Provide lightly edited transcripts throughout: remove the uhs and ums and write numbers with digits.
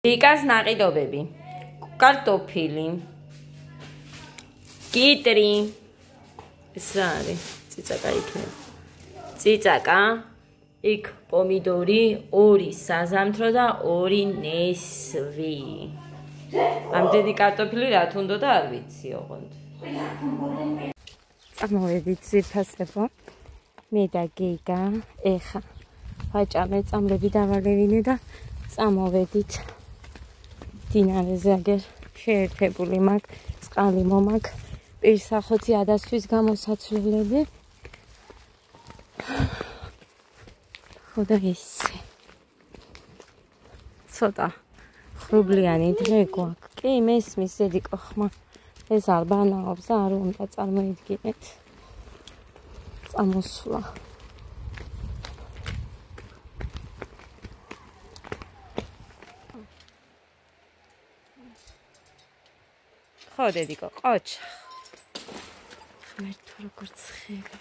Dikās nāqidobები, kartofili, კიტრი, ეს რა არის? Ციცაკა იქნება. Ციცაკა, იქ პომიდორი, 2 საზამთრო და 2 ნესვი. ამდენი კარტოფილი რა თუნდო და არ ვიცი ოღონდ. წამოვედით ძირფასებო. მე და გიგა, ეხა ვაჭამე წამლები დავალევინე და წამოვედით. დინარეზე აგერ შეერთებული მაქვს, წყალი მომაქვს, პირსახოცი ადასთვის გამოსაცვლელები. ხოდა ისე. ცოტა ხრუბლიანი დღე გვაქვს. კი, მესმის დედიკო ხმა. ეს არ ბანაობს და არ უნდა წარმოიდგინეთ. წამოსვლა. ხო დედიკო, ყოჩა. ხმერთო როგორც ხელი.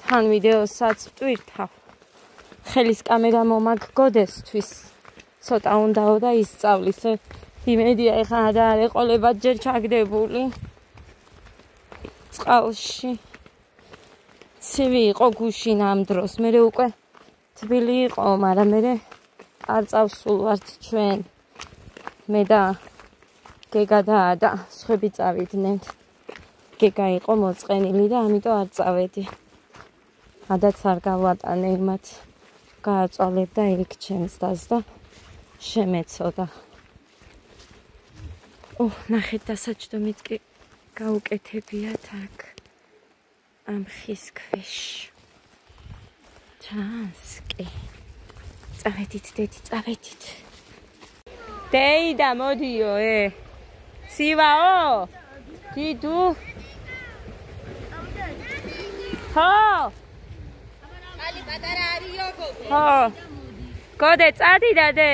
თან ვიდეოსაც ვტვირთავ. ხელის კამერა მომაგგოდესთვის. ცოტა უნდაო და ისწავლის. იმედია ეხლა და არ ეყოლებათ ჯერ ჩაგდებული. წყალში. ცივი იყო გუშინ ამ დროს. მე უკვე თბილი იყო, მაგრამ მე არ წავსულ ვართ ჩვენ. მე და გეგა და სხვები წავიდნენ. გეგა იყო მოწყენილი და ამიტომ არ წავედი. ადაც არ გავატანე იმათ. გააწვალებდა იქ ჩემს დას და შემეცოდა. ნახეთ დასაჯდომიც კი გაუკეთებიათ აქ. ამ ხის ქვეშ. ჩანს კი. წავედით დედი, წავედით. დეიდა მოდიო, ცივაო? დიდუ? ხო? ალი პატარა არისო გოგო. ხო. გოდე წადი და დე.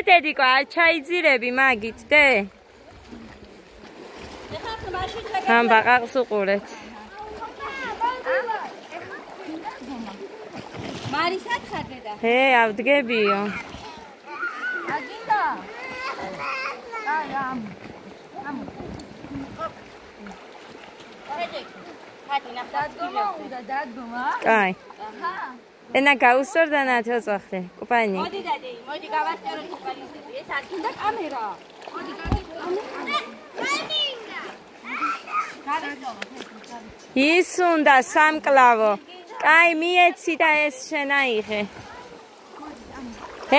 დედიკო, არ ჩაიძირები მაგით, დე? ამ ბაყაყს უყურეთ. მარისად ხარდე და. ავდგებიო. აგინდა. აი ამ. დადგომა უნდა დადგომა. კაი. აჰა. ენა გაუსწორდა ნათელწახე. კუპანი. მოდი დადე, მოდი გავასწოროთ კუპანისები. ეს აგინდა კამერა. მოდი ის უნდა სამკლავო. კაი, მიეცი და ეს შენ აიღე.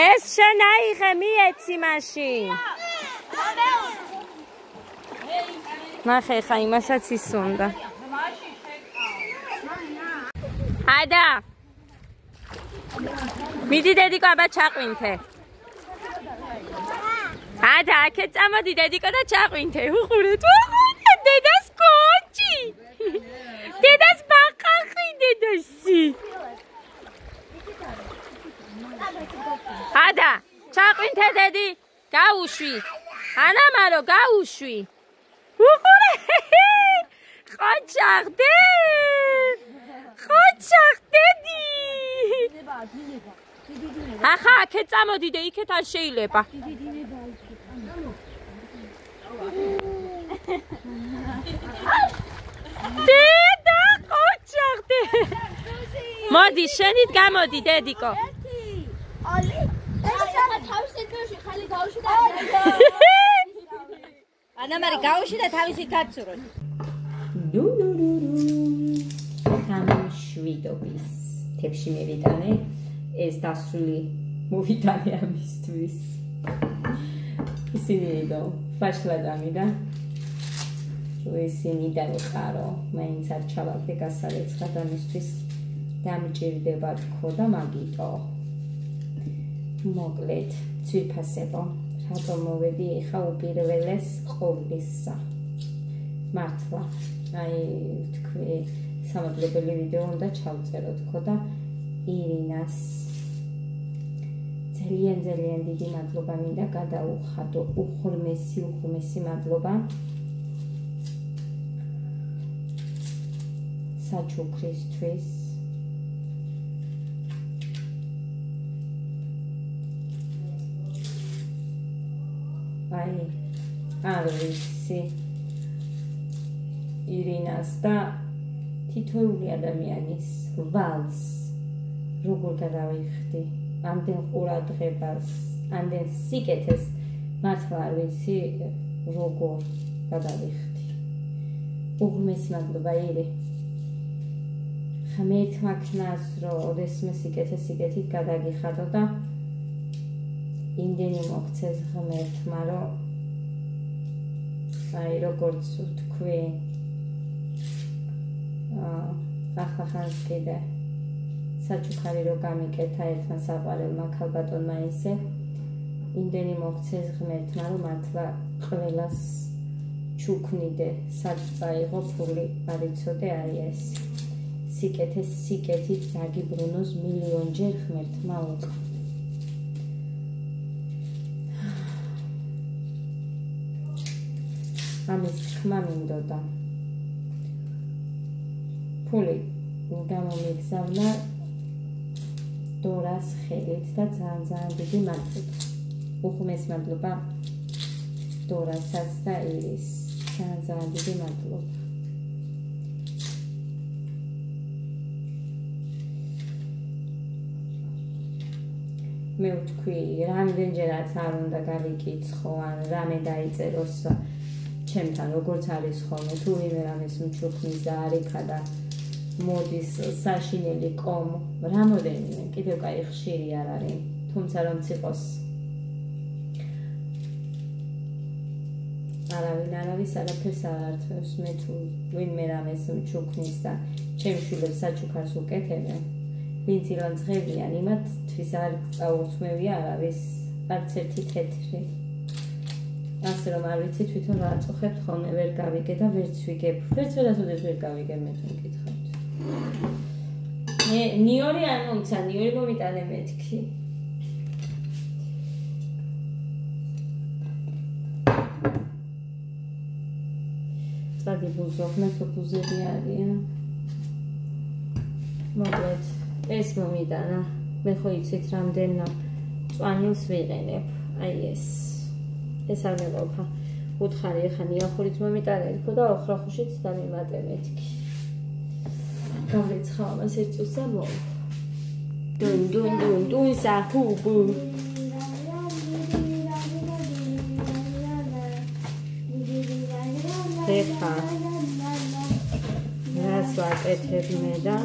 ეს შენ აიღე, მიეცი მაშინ. ნახე ხა იმასაც ის უნდა. ადა. მიდი დედიკო, აბა ჩაყვინთე. ადა, აქეთ წამოდი დედიკო და ჩაყვინთე. უყურეთ, უყურეთ, დედას კოჩი. დედას ბაყაყი დედასი. ადა, ჩაყვინთე დედი, გაუშვი. ანამარო, გაუშვი. უყურეთ, ყოჩახდე. ყოჩახდედი. ახა, აქეთ წამოდი და იქეთ არ შეიძლება. დედა, ყოჩახდე. მოდი, შენით გამოდი, დედიკო. ალი, ეს თავის ეთოში ხალი გავუში და ანამარი გავუში და თავისი გაცუროთ. შვიდობის თებში მივიტანე. ეს დასრული მოვიტანე ამისთვის. ისინი და ფაშლადამი და ისინი და ვიყარო. მაინც არ ჩავაგდე გასარეცხად ამისთვის. დამჭირდება თქო და მაგიტო. მოკლედ, ძვირფასებო. რატომ მოვედი ეხა უპირველეს ყოვლისა. მართლა. აი, თქვი, სამადლებელი ვიდეო უნდა ჩავწერო თქო და ირინას ძალიან დიდი მადლობა მინდა გადაუხადო. უხურმესი მადლობა. საჩუქრისთვის. აი, არ ვიცი. ირინას და თითოეული ადამიანის ვალს როგორ გადავიხდი, ამდენ ყურადღებას, ამდენ სიკეთეს მართლა არ ვიცი როგორ გადავიხდი. უღმეს მადლობა ირე. ღმერთმა ქნას რომ ოდესმე სიკეთით გადაგიხადო და იმდენი მოგცეს ღმერთმა რომ აი როგორც ვთქვი ახლა ხანს კიდე საჩუქარი რო გამიკეთა ერთმა საყვარელმა ქალბატონმა ისე იმდენი მოგცეს ღმერთმა რომ მართლა ყველას ჩუქნიდე სად წაიღო ფული არ იცოდე აი ეს სიკეთეს სიკეთით დაგიბრუნოს მილიონჯერ ღმერთმა უკ ამის თქმა მინდოდა ფული გამომიგზავნა დორას ხელით და ძალიან დიდი მადლობა. უღმეს მადლობა დორასაც და ირის. ძალიან დიდი მადლობა. მე ვთქვი, რამდენჯერაც არ უნდა გავიკითხო ან რამე დაიწეროს ჩემთან როგორც არის ხოლმე თუ ვინმე რამეს მჩუქნის და არიქა და მოდის საშინელი კომ რამოდენიმე კიდევ კაი ხშირი არ არის თუმცა რომ ციყოს არავის არაფერს არ ართმევს მე თუ ვინმე რამეს მჩუქნის და ჩემ შვილებს საჩუქარს უკეთებენ ვინც ილანძღებიან იმათთვის არ წაურთმევია არავის არც ერთი თეთრი ასე რომ არ ვიცი თვითონ რა აწუხებთ ხოლმე ვერ გავიგე და ვერც ვიგებ ვერც ვერასოდეს ვერ გავიგებ მე თუ მკითხავთ ნიორი არ მომცა ნიორი მომიტანე მეთქი წადი ბუზო ხმეთო ბუზები არიან მოკლედ ეს მომიტანა მე ხო იცით რამდენა წვანილს ვიყენებ აი ეს არ მეყოფა უთხარი ეხა ნიახურიც მომიტანე ხო და ოხრახუშიც დამიმატე მეთქი გავრიცხავ ამას ერთ წუთს და მო დუნ საფუბუ ეხა რას ვაკეთებ მე და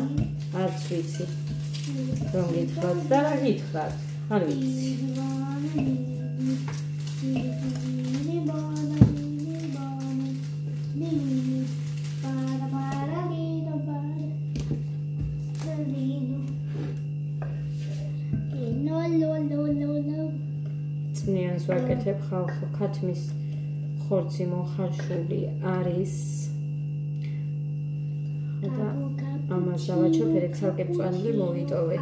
არც ვიცი რომ გითხრათ და რა გითხრათ არ ვიცი წნიანს ვაკეთებ ხალხო ქათმის ხორცი მოხარშული არის და ამას დავაჩვენებ ცალკე მწვანილი მოვიტოვე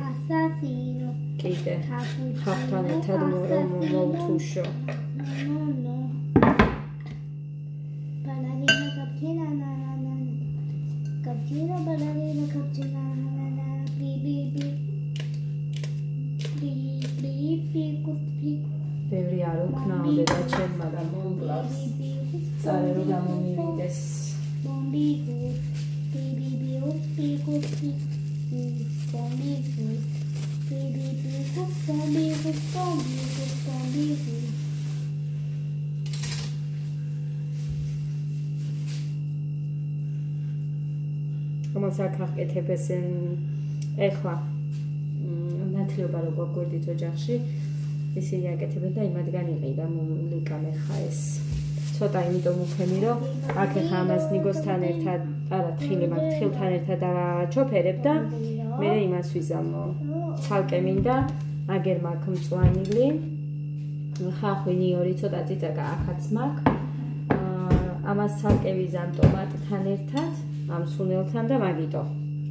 კიდე ხალხთან ერთად მოვთუშო ბევრი არ უქნაოდე და ჩემმა და მომკლავს წარე რომ გამომივიდეს რომელსაც ახკეთებ ეს ეხლა ნათლიობა რო გვაგვერდით ოჯახში ისინი აკეთებენ და იმადგან იყიდა ლიკამ ეხა ეს ცოტა იმიტომ მუქემი რომ აქ ეხა ამას ნიგოსთან ერთად არა თხილთან ერთად ჩოფერებ და მე იმას ვიზამო ცალკე მინდა აგერ მაქვს მწვანილი ხახვი ნიორი ცოტა წიწაკა ახაც მაქვს ამას ცალკე ვიზამ ტომატთან ერთად ამ სუნელთან და მაგიტო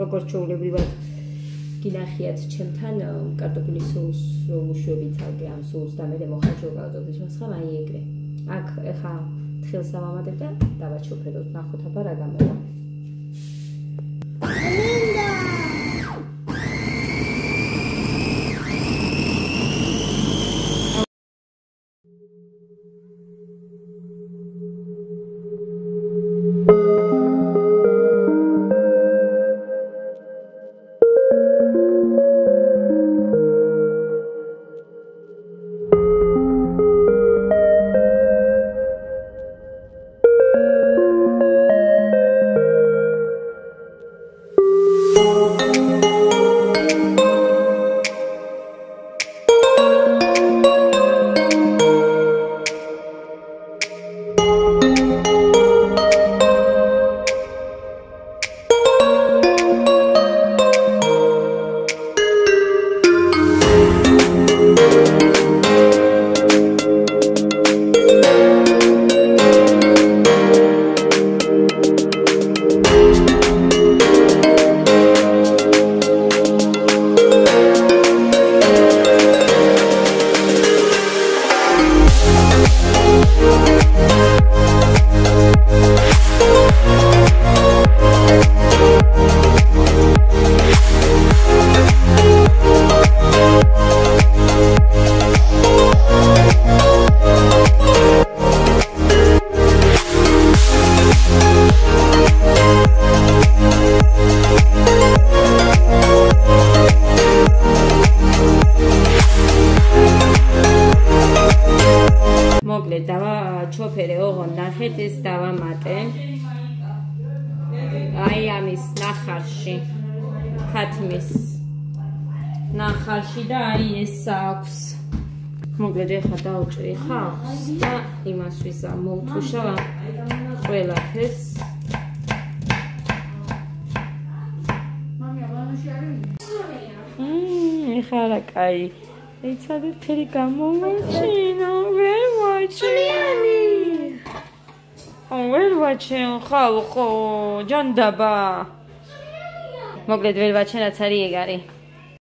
როგორც ჩვეულებრივად გინახიათ ჩემთან კარტოფილის სოუს რომ უშვები ცალკე ამ სოუსს და მე მოხარშო კარტოფილის მასხამ აი ეგრე აქ ეხა თხილს დავამატებ და დავაჩოფეროთ ნახოთ აბა რა გამოვა ტომატე. აი ამის ნახარში. ქათმის ნახარში და აი ეს აქვს. მოკლედ ეხლა დავჭრი ხავს და იმას მოვთუშავ ყველაფერს. ეხლა რა კაი. ეცადე ფერი გამომაჩინო, ვერ ვაჩინი. ვერ ვაჩენ ხალხო, ჯანდაბა. მოკლედ ვერ ვაჩენ რაც არის ეგ არის.